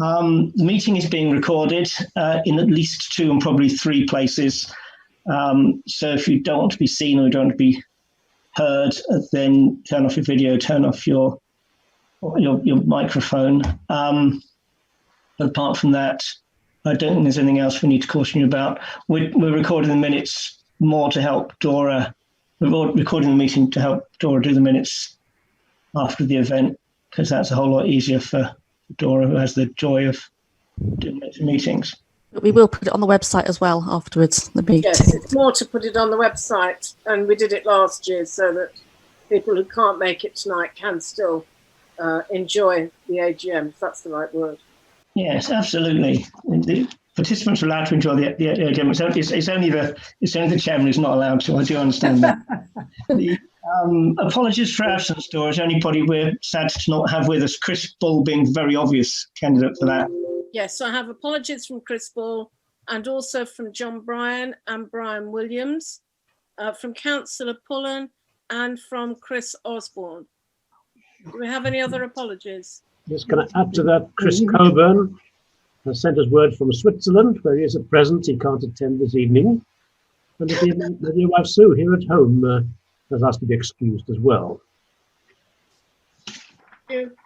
The meeting is being recorded in at least 2 and probably 3 places. So if you don't want to be seen or you don't want to be heard, then turn off your video, turn off your microphone. But apart from that, I don't think there's anything else we need to caution you about. We're recording the minutes more to help Dora. We're recording the meeting to help Dora do the minutes after the event, because that's a whole lot easier for Dora, who has the joy of doing meetings. But we will put it on the website as well afterwards, the meeting. Yes, it's more to put it on the website, and we did it last year so that people who can't make it tonight can still enjoy the AGM, if that's the right word. Yes, absolutely. The participants are allowed to enjoy the AGM. It's only the chairman who's not allowed to. I do understand that. Apologies for absence, Dora. Is there anybody we're sad to not have with us? Chris Bull being very obvious candidate for that. Yes, so I have apologies from Chris Bull and also from John Bryan and Brian Williams, from Councillor Pullen and from Chris Osborne. Do we have any other apologies? Just going to add to that, Chris Coburn has sent us word from Switzerland, where he is at present. He can't attend this evening. And the wife Sue here at home has asked to be excused as well. Thank you.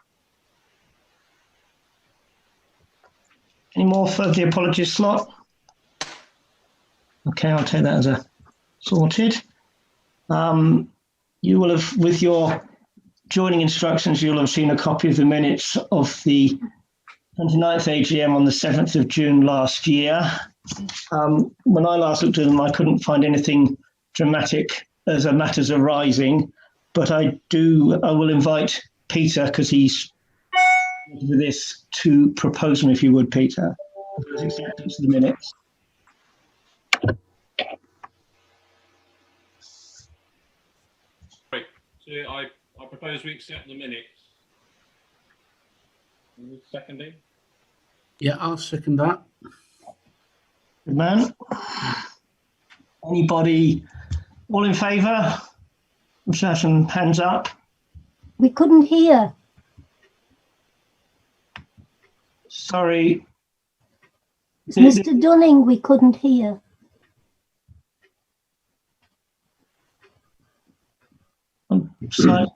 Any more for the apologies slot? Okay, I'll take that as a sorted. You will have, with your joining instructions, you'll have seen a copy of the minutes of the 29th AGM on the 7th of June last year. When I last looked at them, I couldn't find anything dramatic as a matters arising, but I will invite Peter, because he's with this, to propose them, if you would, Peter, as acceptance of the minutes. Right. So I propose we accept the minutes. Seconding? Yeah, I'll second that. Good man. Anybody all in favour? Some hands up. We couldn't hear. Sorry. It's Mr. Dunning, we couldn't hear. So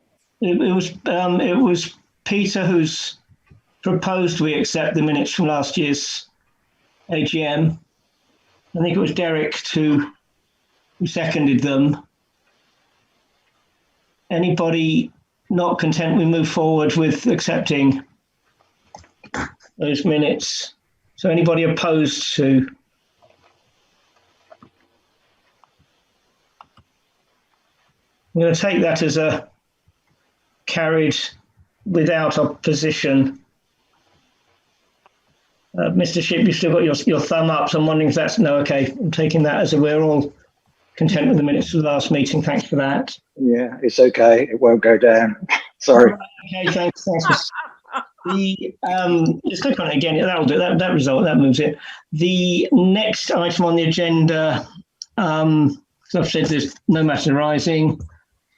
it was Peter who's proposed we accept the minutes from last year's AGM. I think it was Derek who seconded them. Anybody not content we move forward with accepting those minutes? So anybody opposed to? I'm going to take that as a carried without opposition. Mr. Shipp, you've still got your thumb up, so I'm wondering if that's no. Okay, I'm taking that as we're all content with the minutes of the last meeting. Thanks for that. Yeah, it's okay. It won't go down. Sorry. Okay, thanks. Just click on it again. That'll do it. That result, that moves it. The next item on the agenda, as I've said, there's no matter arising,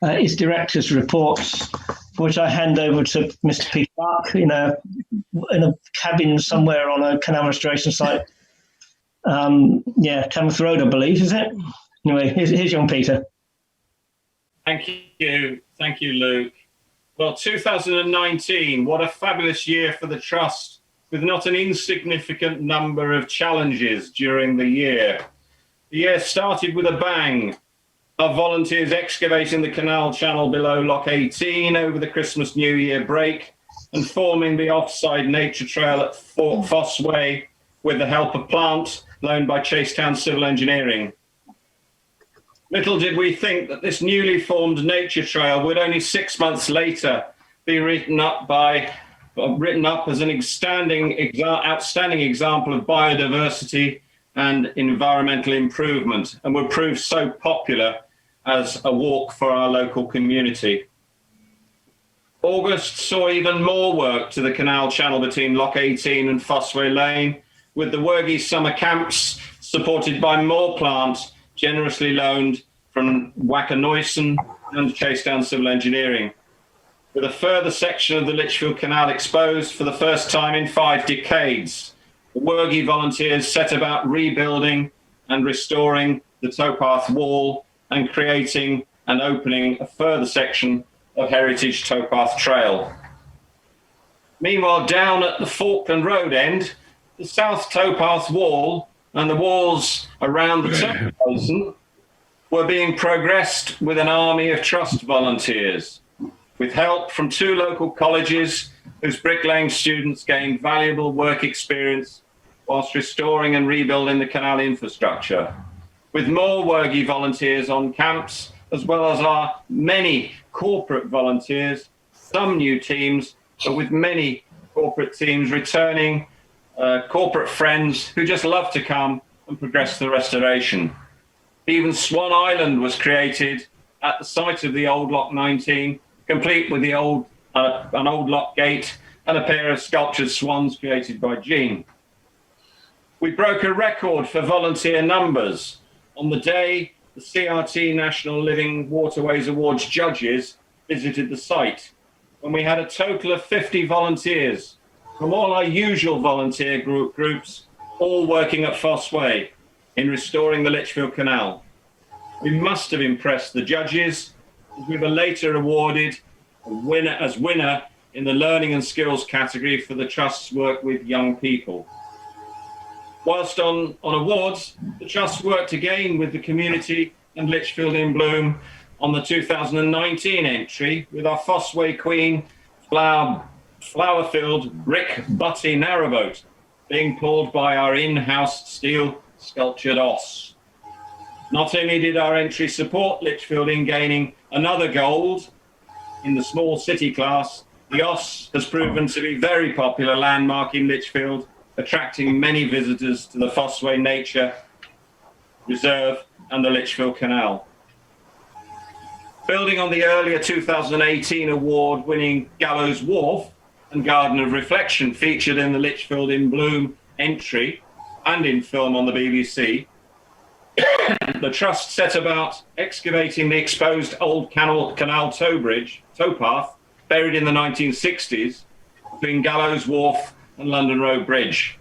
is directors' reports, which I hand over to Mr. Peter Clark in a cabin somewhere on a canal restoration site. Tamworth Road, I believe, is it? Anyway, here's young Peter. Thank you, Luke. Well, 2019, what a fabulous year for the Trust, with not an insignificant number of challenges during the year. The year started with a bang. Our volunteers excavating the canal channel below Lock 18 over the Christmas New Year break and forming the offside nature trail at Fort Fossway with the help of plant loaned by Chasetown Civil Engineering. Little did we think that this newly formed nature trail would only 6 months later be written up as an outstanding example of biodiversity and environmental improvement, and would prove so popular as a walk for our local community. August saw even more work to the canal channel between Lock 18 and Fossway Lane, with the Wergie summer camps supported by more plant generously loaned from Wacker Neuson and Chasetown Civil Engineering. with a further section of the Lichfield Canal exposed for the first time in 5 decades. The Wergy volunteers set about rebuilding and restoring the towpath wall and creating and opening a further section of heritage towpath trail. Meanwhile, down at the Falkland Road end, the south towpath wall and the walls around the turf basin were being progressed with an army of trust volunteers, with help from 2 local colleges whose bricklaying students gained valuable work experience whilst restoring and rebuilding the canal infrastructure, with more Wergy volunteers on camps, as well as our many corporate volunteers, some new teams, but with many corporate teams returning, corporate friends who just love to come and progress the restoration. Even Swan Island was created at the site of the old Lock 19, complete with the an old lock gate and a pair of sculptured swans created by Jean. We broke a record for volunteer numbers. On the day the CRT National Living Waterways Awards judges visited the site, when we had a total of 50 volunteers from all our usual volunteer groups, all working at Foss Way in restoring the Lichfield Canal. We must have impressed the judges, as we were later awarded as winner in the Learning and Skills category for the Trust's work with young people. Whilst on awards, the Trust worked again with the community and Lichfield in Bloom on the 2019 entry with our Foss Way Queen flower-filled brick butty narrowboat being pulled by our in-house steel sculptured os. Not only did our entry support Lichfield in gaining another gold in the small city class, the os has proven to be a very popular landmark in Lichfield, attracting many visitors to the Foss Way Nature Reserve and the Lichfield Canal. Building on the earlier 2018 award-winning Gallows Wharf and Garden of Reflection featured in the Lichfield in Bloom entry and in film on the BBC, the Trust set about excavating the exposed old canal towpath buried in the 1960s between Gallows Wharf and London Road Bridge,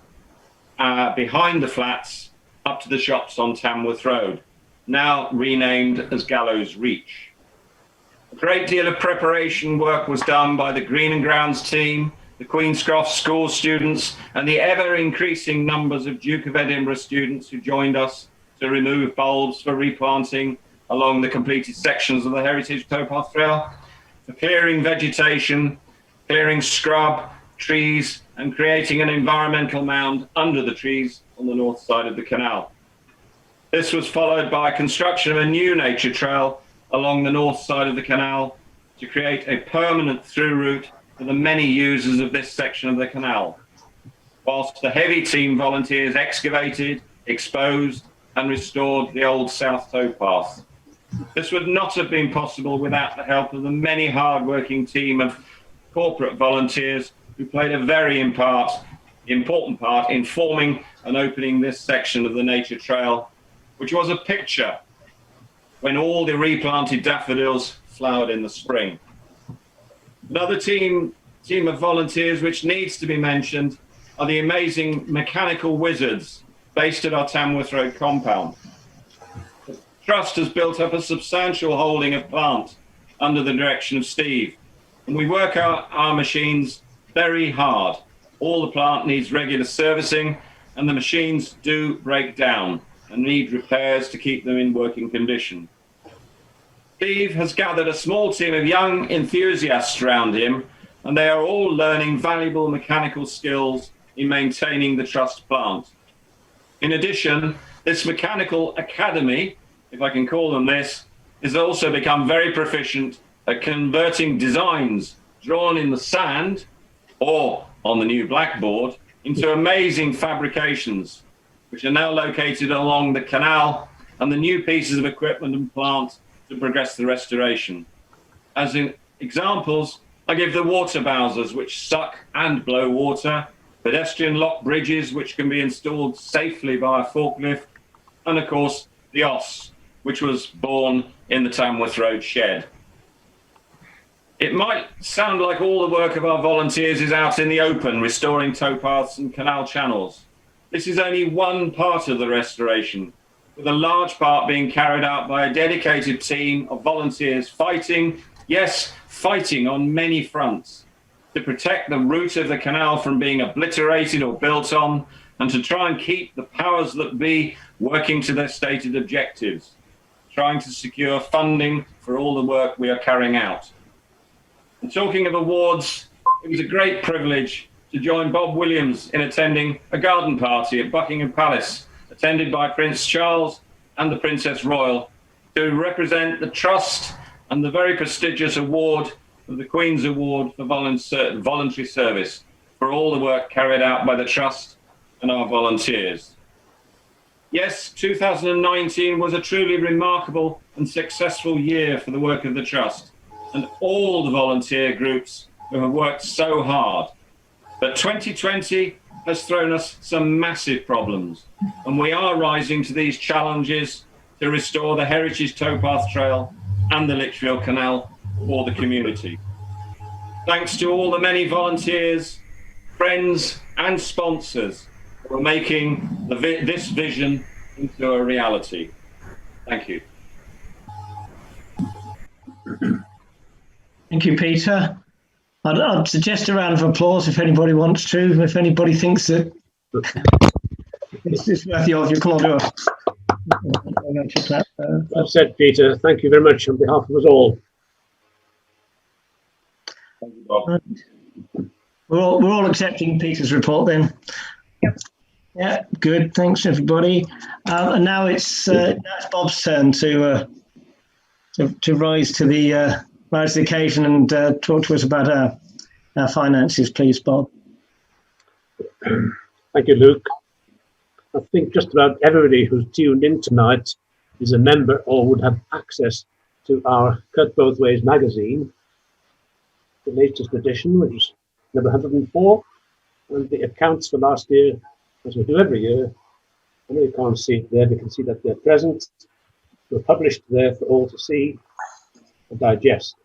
behind the flats up to the shops on Tamworth Road, now renamed as Gallows Reach. A great deal of preparation work was done by the Green and Grounds team, the Queenscroft school students, and the ever-increasing numbers of Duke of Edinburgh students who joined us to remove bulbs for replanting along the completed sections of the Heritage Towpath Trail, for clearing vegetation, clearing scrub, trees, and creating an environmental mound under the trees on the north side of the canal. This was followed by construction of a new nature trail along the north side of the canal to create a permanent through route for the many users of this section of the canal, whilst the heavy team volunteers excavated, exposed, and restored the old south towpath. This would not have been possible without the help of the many hard-working team of corporate volunteers who played a very important part in forming and opening this section of the nature trail, which was a picture when all the replanted daffodils flowered in the spring. Another team of volunteers which needs to be mentioned are the amazing mechanical wizards based at our Tamworth Road compound. The Trust has built up a substantial holding of plant under the direction of Steve, and we work our machines very hard. All the plant needs regular servicing, and the machines do break down and need repairs to keep them in working condition. Steve has gathered a small team of young enthusiasts around him, and they are all learning valuable mechanical skills in maintaining the Trust plant. In addition, this mechanical academy, if I can call them this, has also become very proficient at converting designs drawn in the sand or on the new blackboard into amazing fabrications, which are now located along the canal and the new pieces of equipment and plant to progress the restoration. As in examples, I give the water bowsers, which suck and blow water, pedestrian lock bridges, which can be installed safely by a forklift, and of course, the os, which was born in the Tamworth Road shed. It might sound like all the work of our volunteers is out in the open, restoring towpaths and canal channels. This is only one part of the restoration, with a large part being carried out by a dedicated team of volunteers fighting, yes, fighting on many fronts, to protect the route of the canal from being obliterated or built on, and to try and keep the powers that be working to their stated objectives, trying to secure funding for all the work we are carrying out. And talking of awards, it was a great privilege to join Bob Williams in attending a garden party at Buckingham Palace, attended by Prince Charles and the Princess Royal, to represent the trust and the very prestigious award of the Queen's Award for Voluntary Service for all the work carried out by the Trust and our volunteers. Yes, 2019 was a truly remarkable and successful year for the work of the Trust and all the volunteer groups who have worked so hard. But 2020 has thrown us some massive problems, and we are rising to these challenges to restore the Heritage Towpath Trail and the Lichfield Canal for the community. Thanks to all the many volunteers, friends and sponsors who are making this vision into a reality. Thank you. Thank you, Peter. I'd suggest a round of applause if anybody wants to. If anybody thinks that this is worthy of you, come on, do it. Well said, Peter. Thank you very much on behalf of us all. Thank you, Bob. We're all accepting Peter's report then. Yep. Yeah, good. Thanks, everybody. And now it's Bob's turn to rise to the occasion and talk to us about our finances, please, Bob. Thank you, Luke. I think just about everybody who's tuned in tonight is a member or would have access to our Cut Both Ways magazine, the latest edition, which is number 104, and the accounts for last year, as we do every year. I know you can't see it there, but you can see that they're present. They're published there for all to see and digest.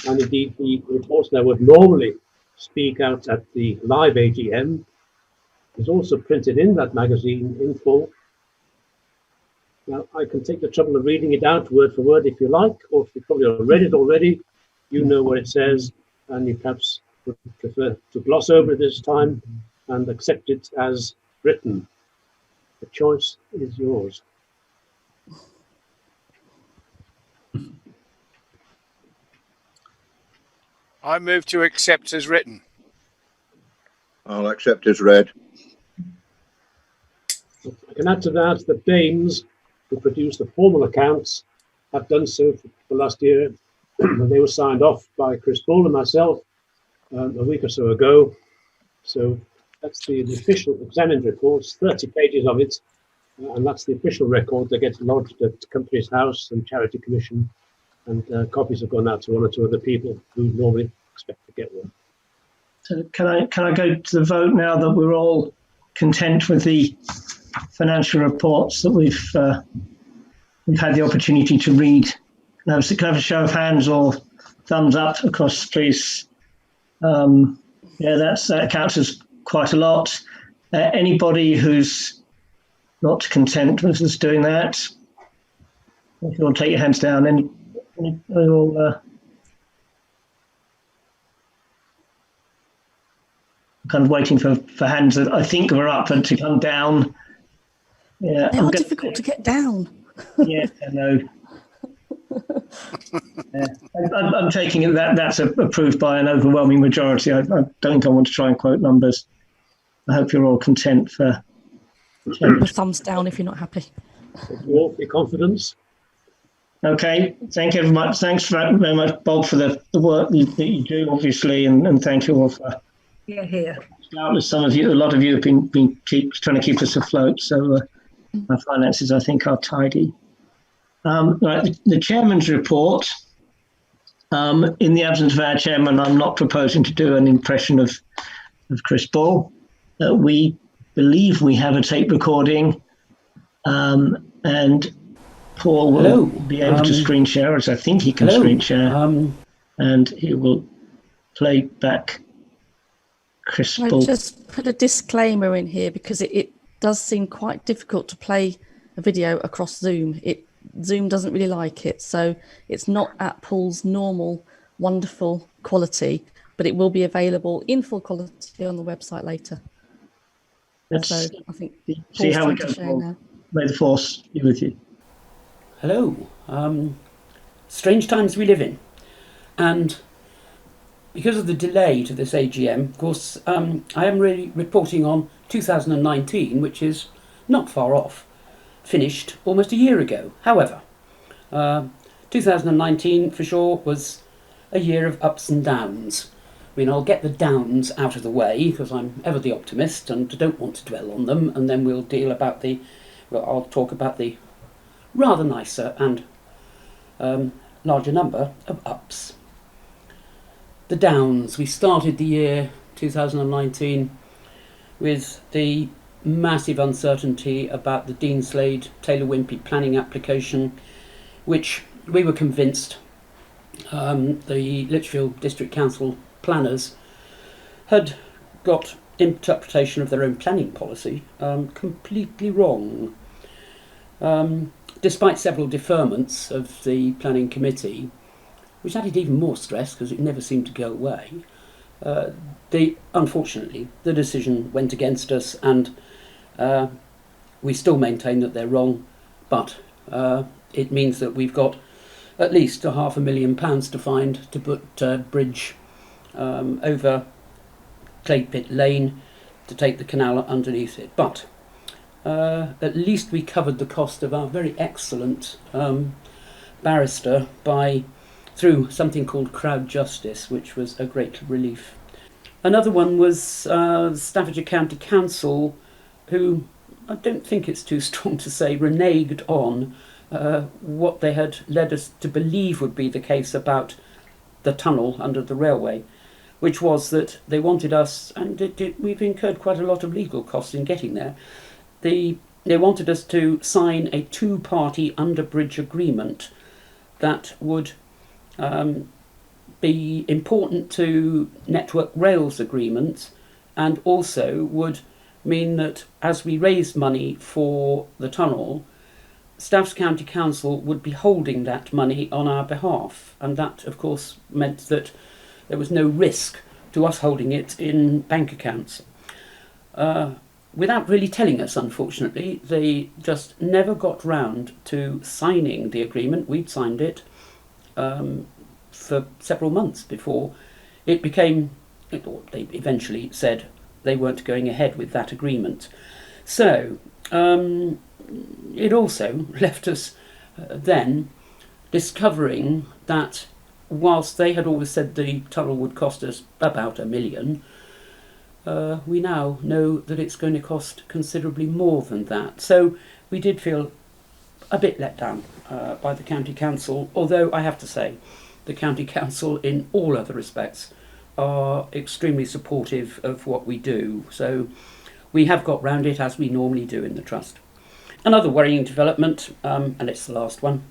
And indeed, the reports that would normally speak out at the live AGM is also printed in that magazine in full. Now, I can take the trouble of reading it out word for word if you like, or if you probably read it already, you know what it says, and you perhaps would prefer to gloss over it this time and accept it as written. The choice is yours. I move to accept as written. I'll accept as read. I can add to that that Danes, who produced the formal accounts, have done so for last year. They were signed off by Chris Bull and myself a week or so ago. So that's the official examined reports, 30 pages of it, and that's the official record that gets lodged at the Company's House and Charity Commission, and copies have gone out to one or two other people who normally expect to get one. So can I go to the vote now that we're all content with the financial reports that we've had the opportunity to read? Can I have a show of hands or thumbs up across, please? Yeah, that counts as quite a lot. Anybody who's not content with us doing that, if you want to take your hands down, any kind of waiting for hands that I think are up and to come down. Yeah, They are difficult to get down. Yeah, I know. Yeah. I'm taking it that's approved by an overwhelming majority. I don't think I want to try and quote numbers. I hope you're all content for. A thumbs down if you're not happy. Thank you all for your confidence. Okay, thank you very much. Thanks very much, Bob, for the work that you do, obviously, and thank you all for. Here. Some of you, a lot of you have been trying to keep us afloat. So my finances, I think, are tidy. Right, the chairman's report. In the absence of our chairman, I'm not proposing to do an impression of Chris Ball. We believe we have a tape recording, and Paul will be able to screen share, as I think he can screen share. and it will play back Chris I Ball. just put a disclaimer in here because it does seem quite difficult to play a video across Zoom. Zoom doesn't really like it, so it's not at Paul's normal wonderful quality, but it will be available in full quality on the website later. Let's So I think see Paul's how we time to go. share Paul. now. May the force be with you. Hello. Strange times we live in, and because of the delay to this AGM, of course, I am really reporting on 2019, which is not far off, finished almost a year ago. However, 2019 for sure was a year of ups and downs. I mean, I'll get the downs out of the way because I'm ever the optimist and don't want to dwell on them, and then I'll talk about the rather nicer and larger number of ups. The downs. We started the year 2019 with the massive uncertainty about the Deanslade Taylor Wimpey planning application, which we were convinced the Lichfield District Council planners had got interpretation of their own planning policy completely wrong. Despite several deferments of the planning committee, which added even more stress because it never seemed to go away, unfortunately the decision went against us, and we still maintain that they're wrong, but it means that we've got at least £500,000 to find to put a bridge over Clay Pit Lane to take the canal underneath it. But at least we covered the cost of our very excellent barrister through something called crowd justice, which was a great relief. Another one was Staffordshire County Council, who, I don't think it's too strong to say, reneged on what they had led us to believe would be the case about the tunnel under the railway, which was that they wanted us, and we've incurred quite a lot of legal costs in getting there, they wanted us to sign a two-party under-bridge agreement that would be important to Network Rail's agreements, and also would mean that as we raised money for the tunnel, Staffs County Council would be holding that money on our behalf, and that of course meant that there was no risk to us holding it in bank accounts. Without really telling us, unfortunately, they just never got round to signing the agreement. We'd signed it for several months before it became, or they eventually said they weren't going ahead with that agreement. So it also left us then discovering that whilst they had always said the tunnel would cost us about £1 million, we now know that it's going to cost considerably more than that. So we did feel a bit let down by the County Council, although I have to say the County Council in all other respects are extremely supportive of what we do. So we have got round it as we normally do in the Trust. Another worrying development, and it's the last one,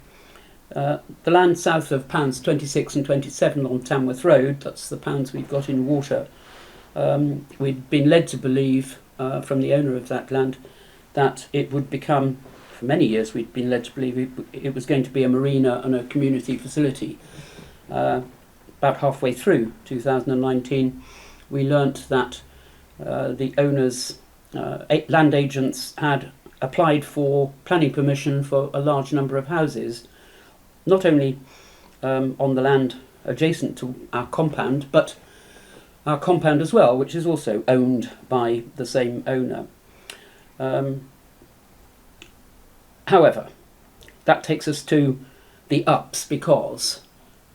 the land south of pounds 26 and 27 on Tamworth Road, that's the pounds we've got in water. We'd been led to believe from the owner of that land that it would become, for many years we'd been led to believe it was going to be a marina and a community facility. About halfway through 2019 we learnt that the owners, land agents, had applied for planning permission for a large number of houses, not only on the land adjacent to our compound, but our compound as well, which is also owned by the same owner. However, that takes us to the ups, because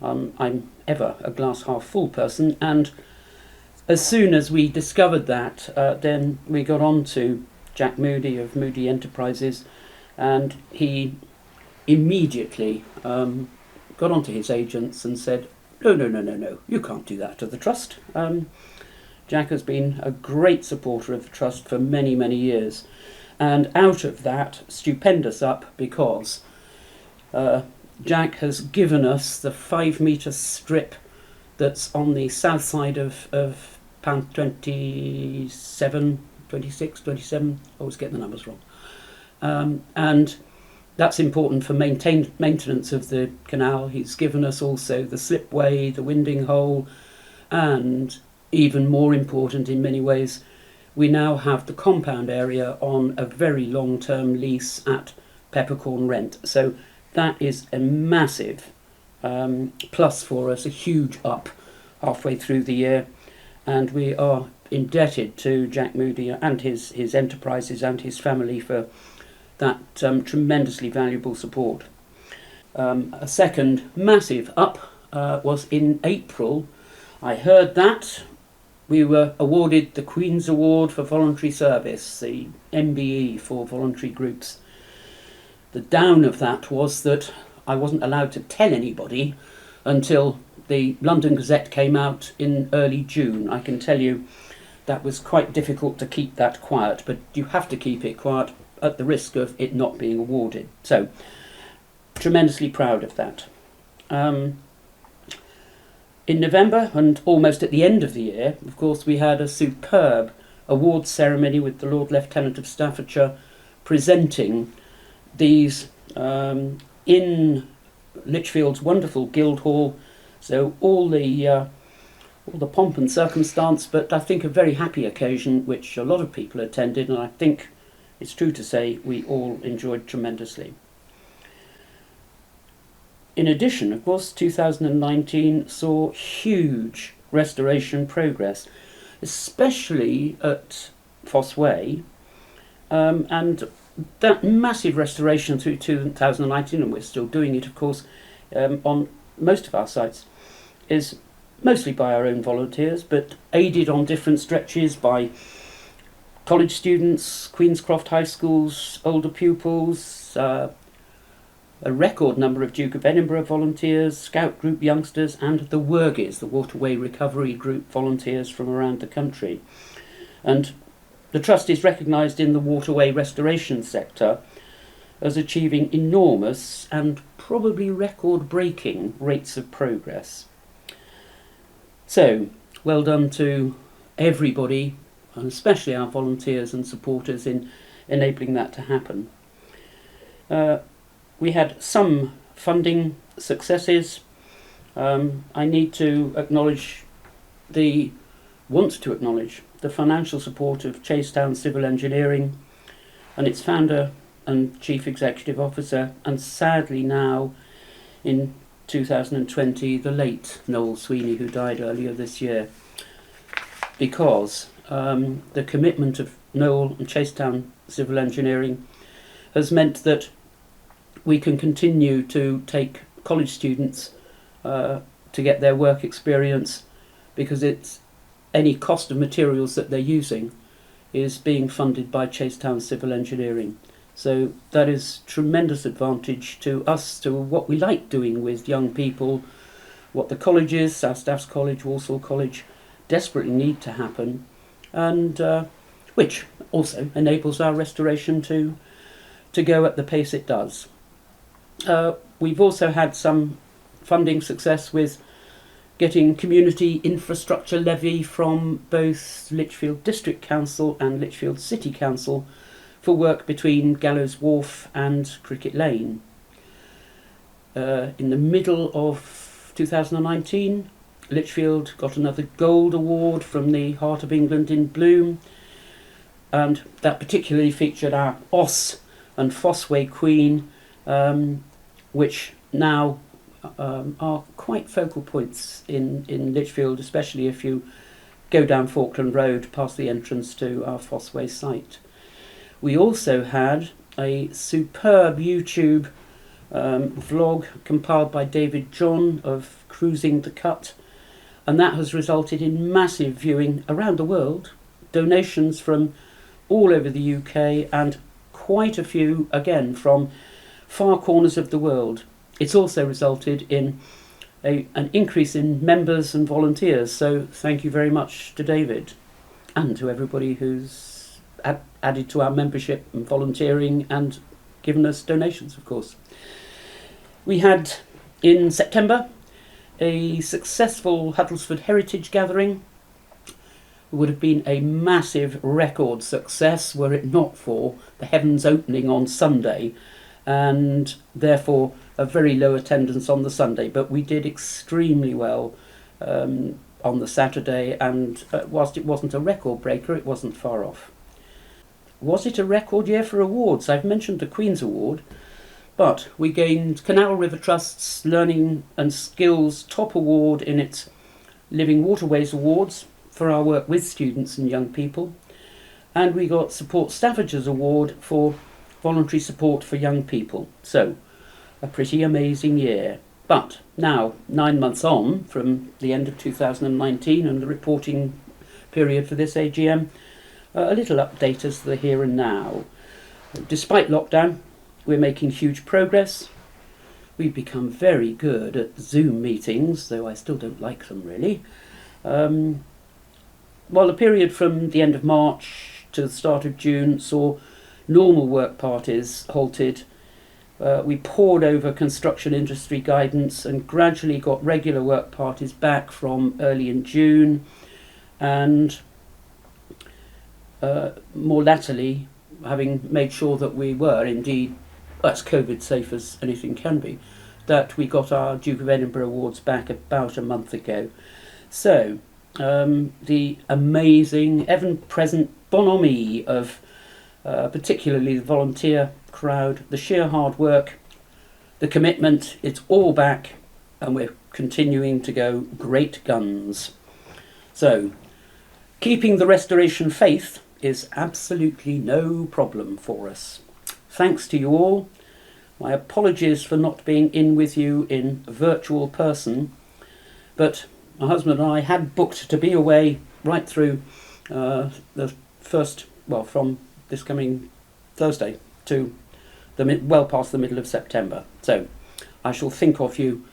I'm ever a glass half full person, and as soon as we discovered that, then we got on to Jack Moody of Moody Enterprises, and he immediately got on to his agents and said, no, you can't do that to the Trust. Jack has been a great supporter of the Trust for many, many years, and out of that stupendous up, because Jack has given us the 5-metre strip that's on the south side of Pound 27, 26, 27, I always get the numbers wrong. And that's important for maintenance of the canal. He's given us also the slipway, the winding hole, and even more important in many ways, we now have the compound area on a very long-term lease at peppercorn rent. So that is a massive plus for us, a huge up halfway through the year, and we are indebted to Jack Moody and his enterprises and his family for that tremendously valuable support. A second massive up was in April. I heard that we were awarded the Queen's Award for Voluntary Service, the MBE for voluntary groups. The down of that was that I wasn't allowed to tell anybody until the London Gazette came out in early June. I can tell you that was quite difficult to keep that quiet, but you have to keep it quiet at the risk of it not being awarded. So, tremendously proud of that. In November, and almost at the end of the year, of course, we had a superb awards ceremony with the Lord Lieutenant of Staffordshire presenting these in Lichfield's wonderful Guildhall. So all the pomp and circumstance, but I think a very happy occasion which a lot of people attended, and I think it's true to say we all enjoyed tremendously. In addition, of course, 2019 saw huge restoration progress, especially at Fosse Way, and that massive restoration through 2019, and we're still doing it, of course, on most of our sites, is mostly by our own volunteers, but aided on different stretches by college students, Queenscroft High School's older pupils, a record number of Duke of Edinburgh volunteers, Scout Group youngsters, and the Wergies, the Waterway Recovery Group volunteers from around the country. And the Trust is recognised in the waterway restoration sector as achieving enormous and probably record-breaking rates of progress. So, well done to everybody, and especially our volunteers and supporters in enabling that to happen. We had some funding successes. I need to acknowledge the financial support of Chasetown Civil Engineering and its founder and Chief Executive Officer, and sadly now in 2020 the late Noel Sweeney, who died earlier this year, because the commitment of Noel and Chasetown Civil Engineering has meant that we can continue to take college students to get their work experience, because it's any cost of materials that they're using is being funded by Chasetown Civil Engineering. So that is tremendous advantage to us, to what we like doing with young people, what the colleges, South Staffs College, Walsall College, desperately need to happen, and which also enables our restoration to go at the pace it does. We've also had some funding success with getting community infrastructure levy from both Lichfield District Council and Lichfield City Council for work between Gallows Wharf and Cricket Lane. In the middle of 2019, Lichfield got another gold award from the Heart of England in Bloom, and that particularly featured our Oss and Fosse Way Queen, which now are quite focal points in Lichfield, especially if you go down Falkland Road past the entrance to our Fosse Way site. We also had a superb YouTube vlog compiled by David John of Cruising the Cut, and that has resulted in massive viewing around the world, donations from all over the UK, and quite a few again from far corners of the world. It's also resulted in an increase in members and volunteers, so thank you very much to David and to everybody who's added to our membership and volunteering and given us donations, of course. We had in September a successful Huddersfield Heritage Gathering. It would have been a massive record success were it not for the heavens opening on Sunday, and therefore a very low attendance on the Sunday. But we did extremely well on the Saturday, and whilst it wasn't a record breaker, it wasn't far off. Was it a record year for awards? I've mentioned the Queen's Award, but we gained Canal River Trust's Learning and Skills Top Award in its Living Waterways Awards for our work with students and young people, and we got Support Staffordshires Award for voluntary support for young people. So, a pretty amazing year. But now, 9 months on from the end of 2019 and the reporting period for this AGM, a little update as to the here and now. Despite lockdown, we're making huge progress. We've become very good at Zoom meetings, though I still don't like them really. While the period from the end of March to the start of June saw normal work parties halted, we pored over construction industry guidance and gradually got regular work parties back from early in June, and more latterly, having made sure that we were indeed as COVID safe as anything can be, that we got our Duke of Edinburgh Awards back about a month ago. So, the amazing, ever-present bonhomie of particularly the volunteer crowd, the sheer hard work, the commitment, it's all back, and we're continuing to go great guns. So, keeping the restoration faith is absolutely no problem for us. Thanks to you all. My apologies for not being in with you in virtual person, but my husband and I had booked to be away right through the first, well, from this coming Thursday to well past the middle of September. So I shall think of you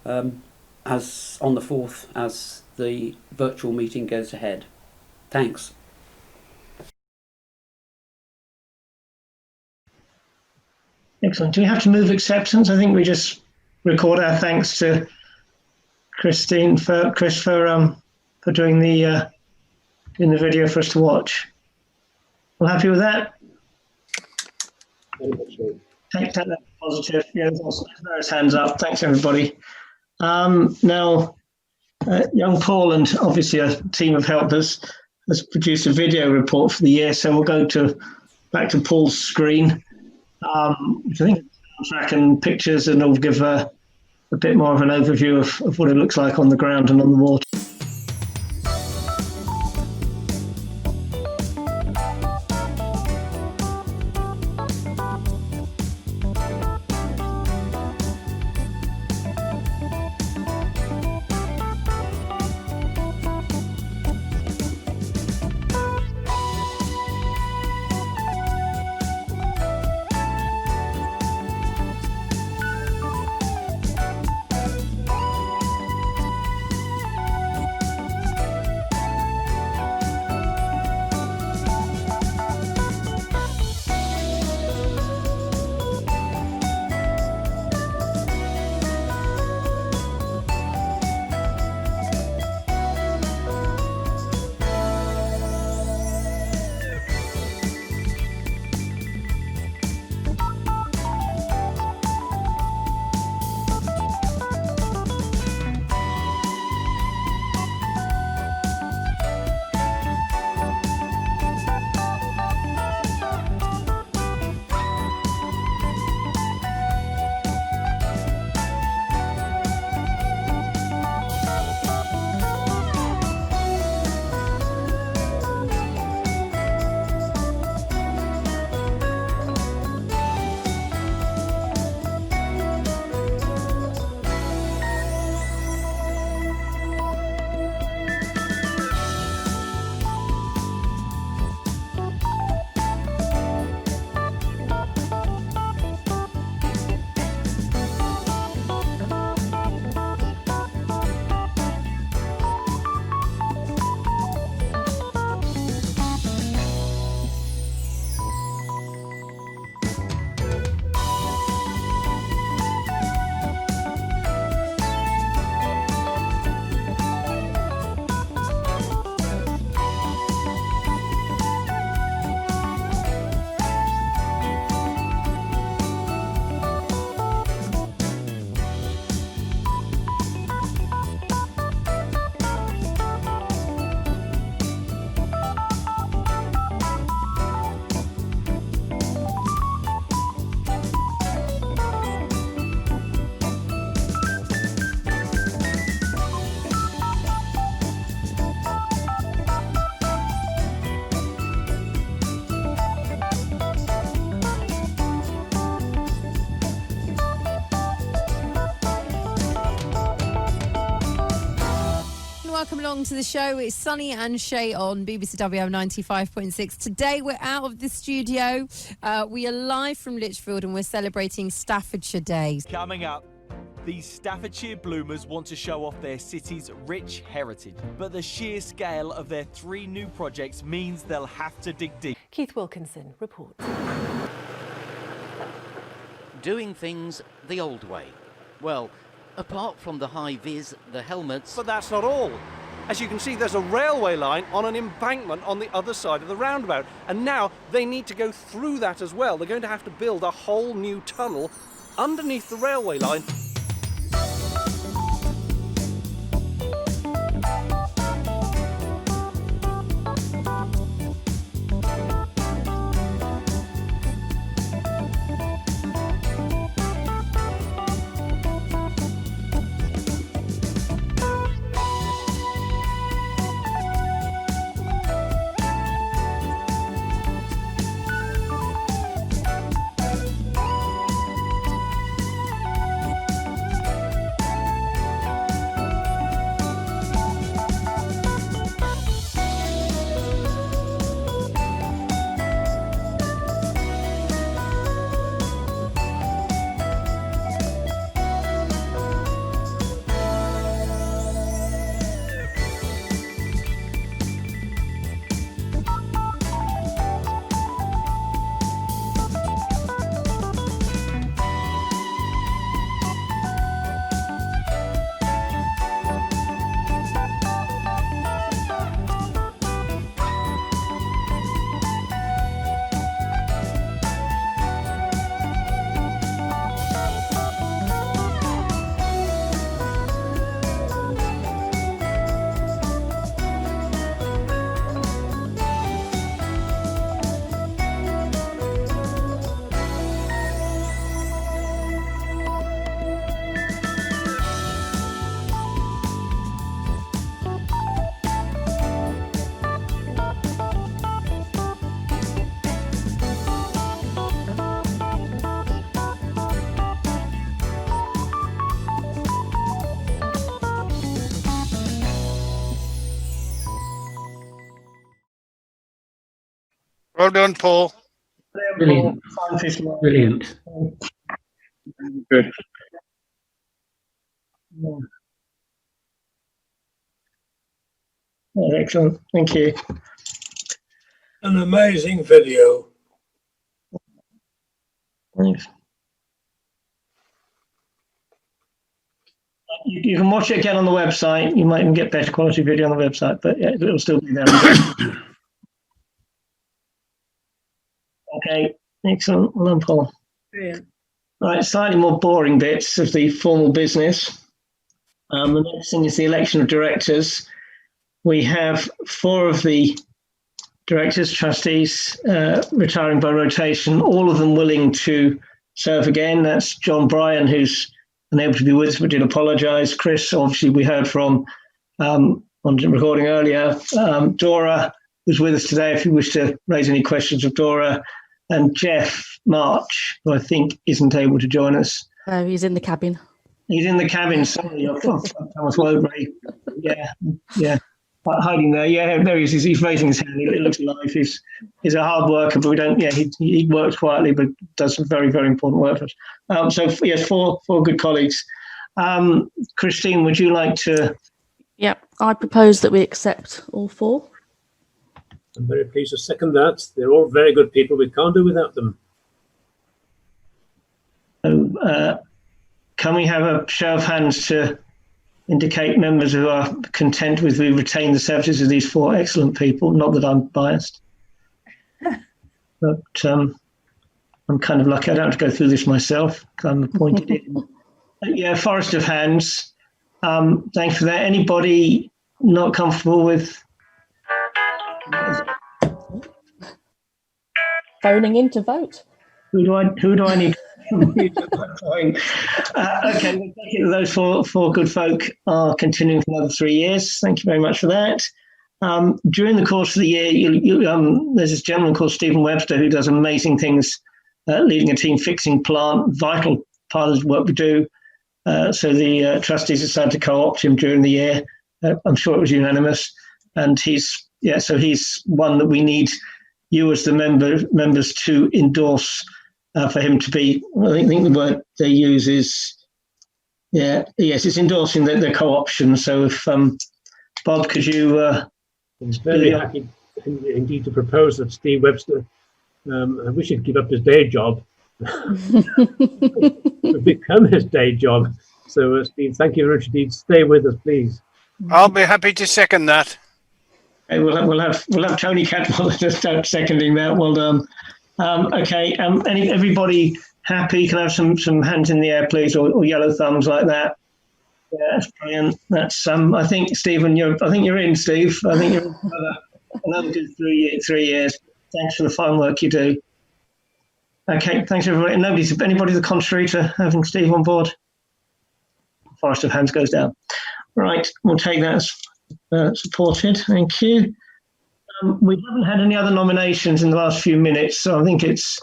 as on the 4th as the virtual meeting goes ahead. Thanks. Excellent. Do we have to move acceptance? I think we just record our thanks to Chris for doing the video for us to watch. All happy with that? Take that positive. Yeah, there's various hands up. Thanks everybody. Now, young Paul and obviously a team of helpers has produced a video report for the year. So we'll go back to Paul's screen. Which I think is track and pictures, and it'll give a bit more of an overview of what it looks like on the ground and on the water. along to the show. It's Sunny and Shay on BBC WM 95.6. Today we're out of the studio. We are live from Lichfield and we're celebrating Staffordshire Day. Coming up, these Staffordshire bloomers want to show off their city's rich heritage, but the sheer scale of their 3 new projects means they'll have to dig deep. Keith Wilkinson reports. Doing things the old way. Well, apart from the high-vis, the helmets... But that's not all. As you can see, there's a railway line on an embankment on the other side of the roundabout. And now they need to go through that as well. They're going to have to build a whole new tunnel underneath the railway line. Well done, Paul. Brilliant. Brilliant. Good. Oh, excellent. Thank you. An amazing video. Thanks. You can watch it again on the website. You might even get better quality video on the website, but yeah, it'll still be there. Okay, excellent. Well done, Paul. Brilliant. Right, slightly more boring bits of the formal business. The next thing is the election of directors. We have 4 of the directors, trustees, retiring by rotation, all of them willing to serve again. That's John Bryan, who's unable to be with us, but did apologise. Chris, obviously, we heard from on the recording earlier. Dora, who's with us today, if you wish to raise any questions of Dora. And Jeff March, who I think isn't able to join us. No, he's in the cabin. He's in the cabin, sorry, of Thomas Wodbury. Yeah. Hiding there. Yeah, there he is. He's raising his hand. It looks alive. He's a hard worker, but we don't, he works quietly, but does some very, very important work for us. So, yes, four good colleagues. Christine, would you like to? Yeah, I propose that we accept all 4. I'm very pleased to second that. They're all very good people. We can't do without them. So, can we have a show of hands to indicate members who are content with we retain the services of these 4 excellent people? Not that I'm biased, but I'm kind of lucky I don't have to go through this myself. I'm appointed in. Yeah, forest of hands. Thanks for that. Anybody not comfortable with? Phoning in to vote. Who do I need? Okay, we'll take it that those four good folk are continuing for another 3 years. Thank you very much for that. During the course of the year, there's this gentleman called Stephen Webster who does amazing things, leading a team fixing plant, vital part of the work we do. So the trustees decided to co-opt him during the year. I'm sure it was unanimous. And so he's one that we need you as the members to endorse for him to be. I think the word they use is, it's endorsing the co-option. So if Bob, could you? It's very happy indeed to propose that Steve Webster. I wish he'd give up his day job to become his day job. So, Steve, thank you very much indeed. Stay with us, please. I'll be happy to second that. Okay, we'll have Tony Catwell just seconding that. Well done. Okay. Everybody happy? Can I have some hands in the air, please, or yellow thumbs like that? Yeah, that's brilliant. That's I think Stephen, you're in, Steve. I think you're in another good 3 years. Thanks for the fine work you do. Okay, thanks everybody. Anybody the contrary to having Steve on board? Forest of hands goes down. Right, we'll take that as supported. Thank you. We haven't had any other nominations in the last few minutes, so I think it's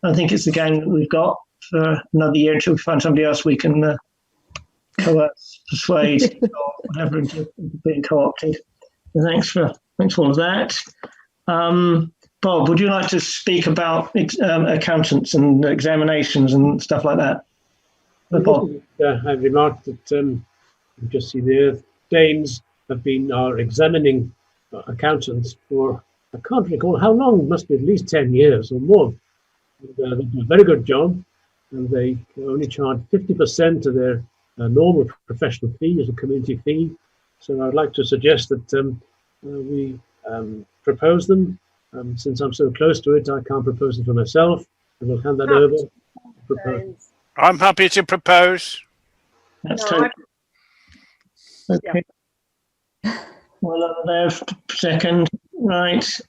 the game that we've got for another year until we find somebody else we can coerce, persuade, or whatever into being co-opted. So thanks for all of that. Bob, would you like to speak about accountants and examinations and stuff like that? Bob? I've remarked that you just see there, Danes are examining accountants for, I can't recall how long, it must be at least 10 years or more. And, they do a very good job, and they only charge 50% of their normal professional fee as a community fee. So I'd like to suggest that we propose them. Since I'm so close to it, I can't propose it for myself. I will hand that over. I'm happy to propose. That's okay. Well, there's second. Right.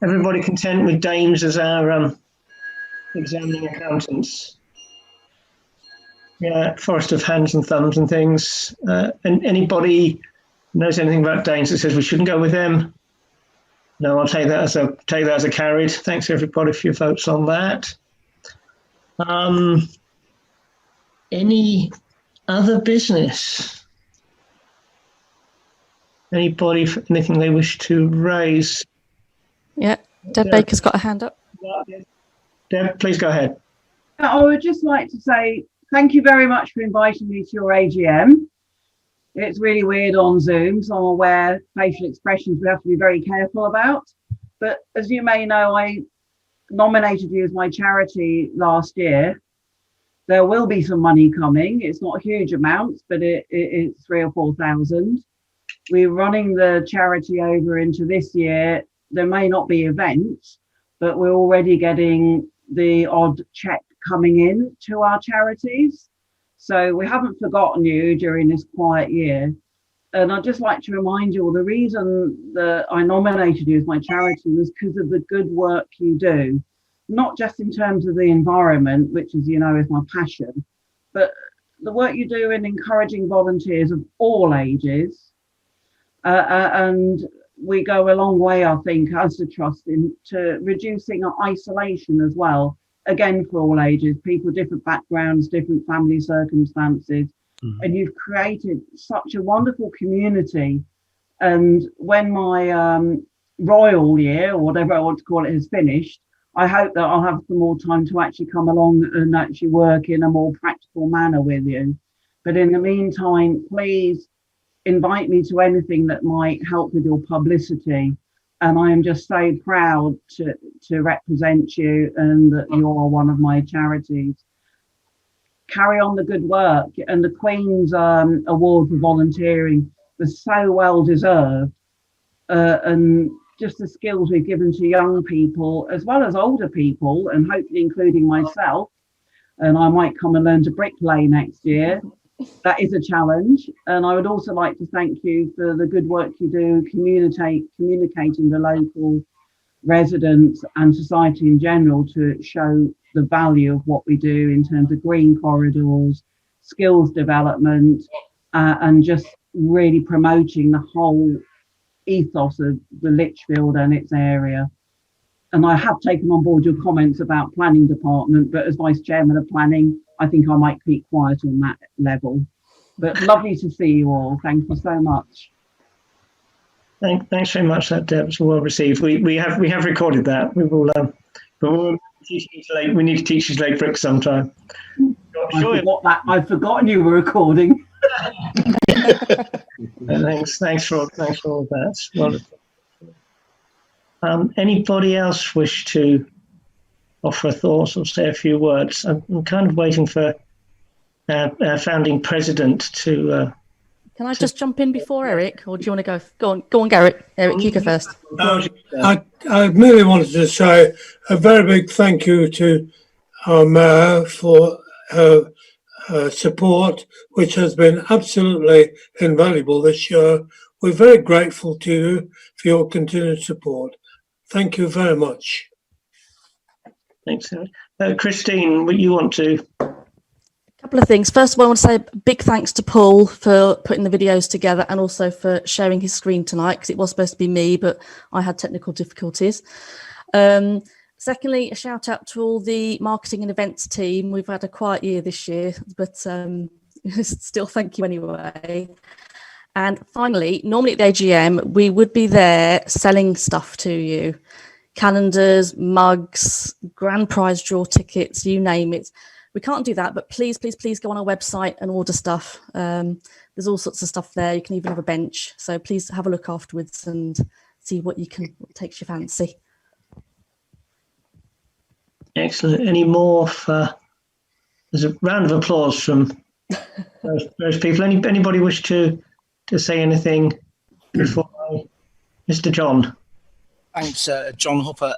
Everybody content with Danes as our examining accountants? Yeah, forest of hands and thumbs and things. And anybody knows anything about Danes that says we shouldn't go with them? No, I'll take that as a carried. Thanks everybody for your votes on that. Any other business? Anybody for anything they wish to raise? Yeah, Deb Baker's got a hand up. Deb, please go ahead. I would just like to say thank you very much for inviting me to your AGM. It's really weird on Zoom, so I'm aware facial expressions we have to be very careful about. But as you may know, I nominated you as my charity last year. There will be some money coming. It's not huge amounts, but it's 3,000 or 4,000. We're running the charity over into this year. There may not be events, but we're already getting the odd check coming in to our charities. So we haven't forgotten you during this quiet year. And I'd just like to remind you all, the reason that I nominated you as my charity was because of the good work you do, not just in terms of the environment, which, as you know, is my passion, but the work you do in encouraging volunteers of all ages. And we go a long way, I think, as the trust, into reducing isolation as well. Again, for all ages, people, different backgrounds, different family circumstances. And you've created such a wonderful community. And when my royal year, or whatever I want to call it, has finished, I hope that I'll have some more time to actually come along and actually work in a more practical manner with you. But in the meantime, please invite me to anything that might help with your publicity. And I am just so proud to represent you, and that you're one of my charities. Carry on the good work. And the Queen's Award for volunteering was so well deserved. And just the skills we've given to young people, as well as older people, and hopefully including myself. And I might come and learn to bricklay next year. That is a challenge. And I would also like to thank you for the good work you do communicating the local residents and society in general to show the value of what we do in terms of green corridors, skills development, and just really promoting the whole ethos of the Lichfield and its area. And I have taken on board your comments about planning department, but as vice chairman of planning, I think I might keep quiet on that level. But lovely to see you all. Thank you so much. Thanks very much. That was well received. We have recorded that. We will. But we'll teach you we need to teach you Lhcrt sometime. I'd forgotten you were recording. Thanks for all that. Well, anybody else wish to offer thoughts or say a few words? I'm kind of waiting for our founding president to. Can I just jump in before Eric, or do you want to go? Go on, Garrett. Eric, you go first. I merely wanted to say a very big thank you to our mayor for her support, which has been absolutely invaluable this year. We're very grateful to you for your continued support. Thank you very much. Thanks, Christine. What you want to? Couple of things. First of all, I want to say a big thanks to Paul for putting the videos together and also for sharing his screen tonight, because it was supposed to be me, but I had technical difficulties. Secondly, a shout out to all the marketing and events team. We've had a quiet year this year, but still thank you anyway. And finally, normally at the AGM, we would be there selling stuff to you. Calendars, mugs, grand prize draw tickets, you name it. We can't do that, but please go on our website and order stuff. There's all sorts of stuff there. You can even have a bench. So please have a look afterwards and see what takes your fancy. Excellent. Any more? There's a round of applause from those people. Anybody wish to say anything before Mr. John? Thanks, John Hopper.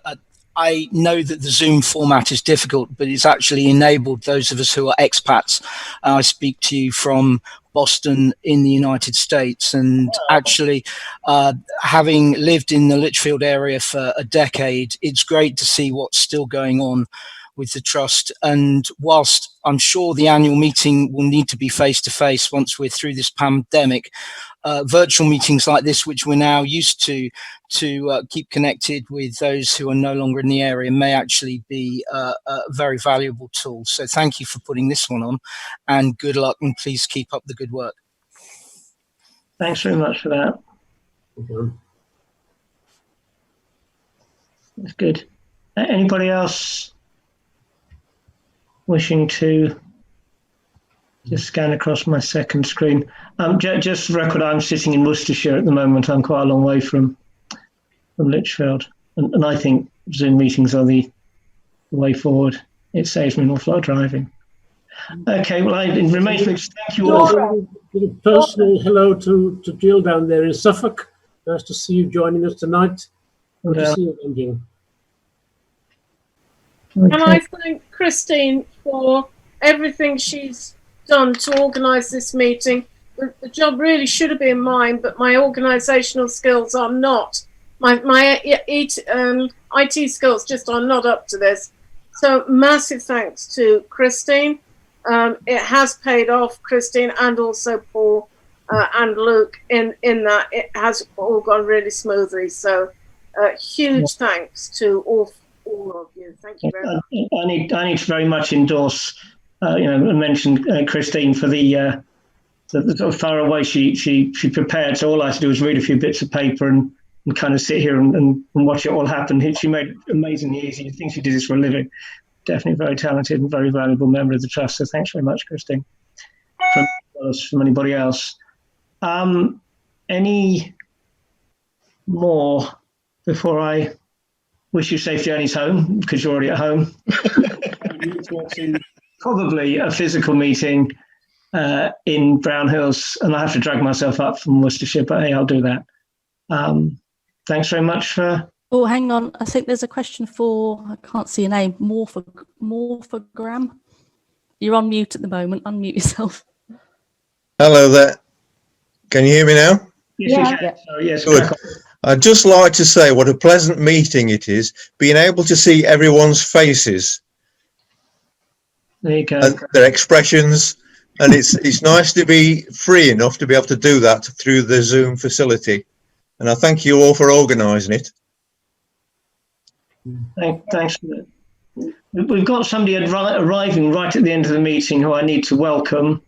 I know that the Zoom format is difficult, but it's actually enabled those of us who are expats. I speak to you from Boston in the United States, and actually having lived in the Lichfield area for a decade, it's great to see what's still going on with the Trust. And whilst I'm sure the annual meeting will need to be face-to-face once we're through this pandemic, virtual meetings like this, which we're now used to keep connected with those who are no longer in the area, may actually be a very valuable tool. So thank you for putting this one on, and good luck, and please keep up the good work. Thanks very much for that. That's good. Anybody else wishing to just scan across my second screen? Just for the record, I'm sitting in Worcestershire at the moment. I'm quite a long way from Lichfield, and I think Zoom meetings are the way forward. It saves me an awful lot of driving. Okay, well, it remains for me to thank you all. A personal hello to Jill down there in Suffolk. Nice to see you joining us tonight. Good to see you again, Jill. Can I thank Christine for everything she's done to organise this meeting? The job really should have been mine, but my organisational skills are not. My IT skills just are not up to this. So massive thanks to Christine. It has paid off, Christine, and also Paul and Luke, in that it has all gone really smoothly. So huge thanks to all of you. Thank you very much. I need to very much endorse, and mention Christine for the sort of thorough way she prepared. So all I had to do was read a few bits of paper and kind of sit here and watch it all happen. She made it amazingly easy. I think she did this for a living. Definitely very talented and very valuable member of the Trust. So thanks very much, Christine. From anybody else. Any more before I wish you safe journeys home, because you're already at home? Probably a physical meeting in Brown Hills, and I have to drag myself up from Worcestershire, but hey, I'll do that. Thanks very much for... Oh, hang on. I think there's a question for, I can't see your name, Morphogram. You're on mute at the moment. Unmute yourself. Hello there. Can you hear me now? Yes, you can. So, yes, good. I'd just like to say what a pleasant meeting it is, being able to see everyone's faces. There you go. And their expressions, and it's nice to be free enough to be able to do that through the Zoom facility. And I thank you all for organising it. Thanks for that. We've got somebody arriving right at the end of the meeting who I need to welcome.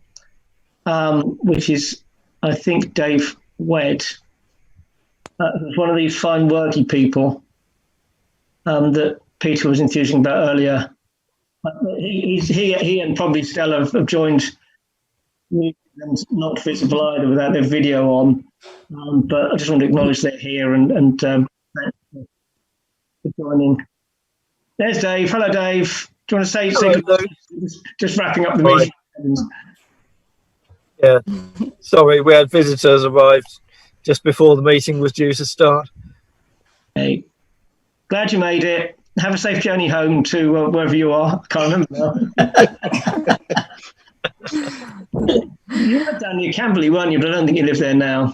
which is, I think, Dave Wedd, who's one of these fine worky people that Peter was enthusing about earlier. He and probably Stella have joined Not Visible Either without their video on, but I just want to acknowledge they're here and for joining. There's Dave. Hello, Dave. Do you want to say goodbye? Just wrapping up the meeting. Yeah, sorry, we had visitors arrived just before the meeting was due to start. Hey, glad you made it. Have a safe journey home to wherever you are. I can't remember now. You were down near Camberley, weren't you? But I don't think you live there now.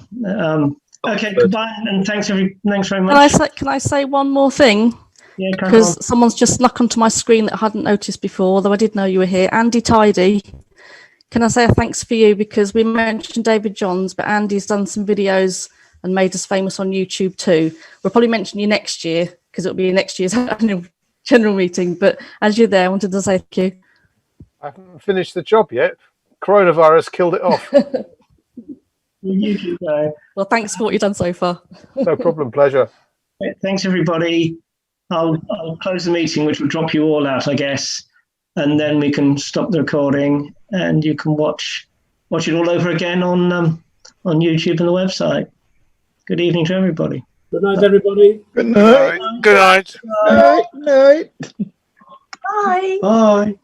Okay, goodbye, and thanks very much. Can I say one more thing? Yeah, because someone's just snuck onto my screen that I hadn't noticed before, although I did know you were here. Andy Tidy. Can I say a thanks for you, because we mentioned David Johns, but Andy's done some videos and made us famous on YouTube too. We'll probably mention you next year because it'll be next year's annual general meeting. But as you're there, I wanted to say thank you. I haven't finished the job yet. Coronavirus killed it off. YouTube guy. Well, thanks for what you've done so far. No problem, pleasure. Thanks, everybody. I'll close the meeting, which will drop you all out, I guess, and then we can stop the recording, and you can watch it all over again on YouTube and the website. Good evening to everybody. Good night, everybody. Good night. Good night. Good night. Bye. Bye.